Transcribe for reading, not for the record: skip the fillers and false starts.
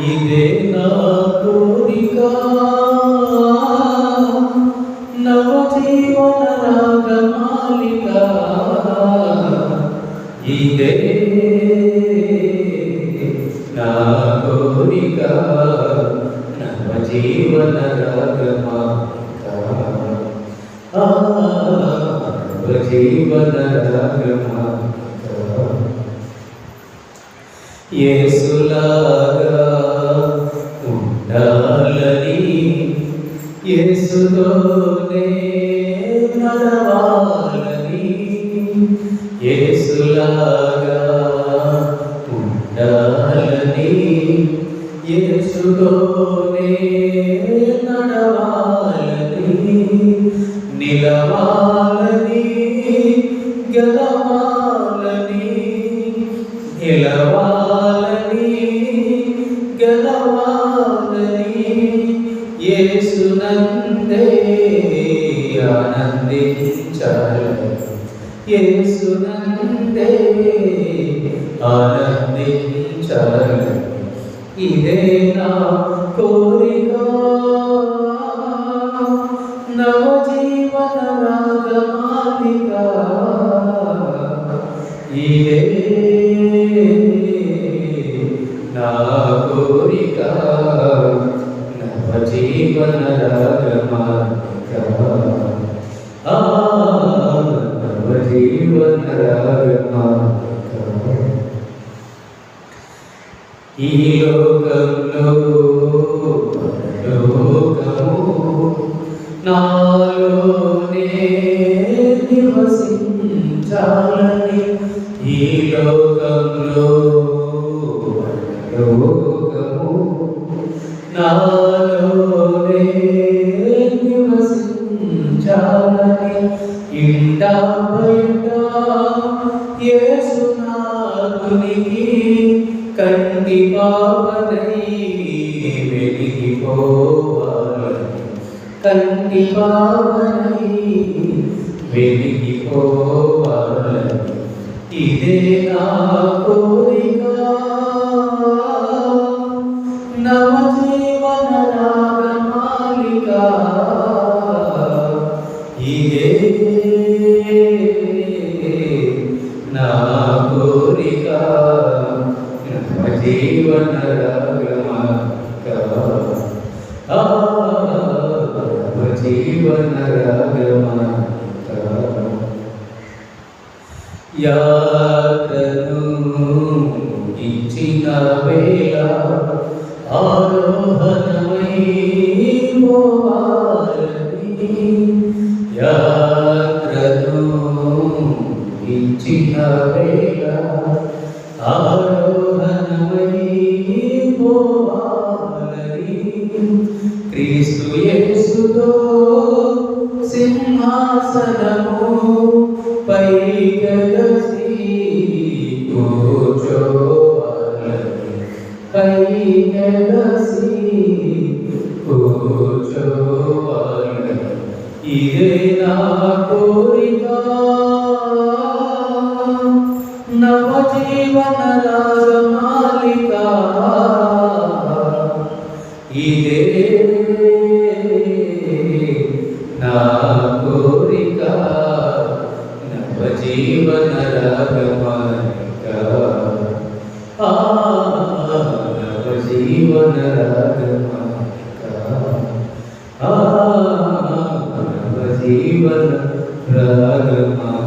ఇదే నా కోరిక నవజీవన రాగమాలిక ఇదే నా కోరిక నవజీవన రాగమాలిక నవజీవన రాగమాలిక యేసులాగా ఉండాలని యేసుతోనే నడవాలని యేసులాగా ఉండాలని యేసుతోనే నడవాలని నిలవాలని గెలవాలని నిలవాలని గెలవాలని యేసునందే ఆనందించాలని యేసునందే ఆనందించాలని ఇదే నా కోరిక నవజీవన రాగమాలిక ఇదే నా కోరిక నవజీవన రాగమాలిక నవజీవన రాగమాలిక ఈ లోకంలో పరలోకము నాలోనే నివసించాలని ఈ లోకంలో పరలోకము నాలోనే నివసించాలని ఇంట బయట యేసునాథునికి కంటి పాపనై వెలిగిపోవాలని కంటి పాపనై వెలిగిపోవాలని ఇదే నా కోరిక నవజీవన రాగమాలిక ఇదే నా కోరిక నవజీవన రాగమాలిక నవజీవన రాగమాలిక యాత్రను ఇచ్చిన వేళ ఆరోహణమై పోవాలని యాత్రను ఇచ్చిన వేళ ఆరోహణమై పోవాలని క్రీస్తు యేసుతో సింహాసనము పై గలసి కూర్చోవాలని పై గలసి కూర్చోవాలని ఇదే నా కోరిక నవజీవన రాగమాలిక ఇదే నా కోరిక నవజీవన రాగమాలిక నవజీవన రాగమాలిక నవజీవన రాగమాలిక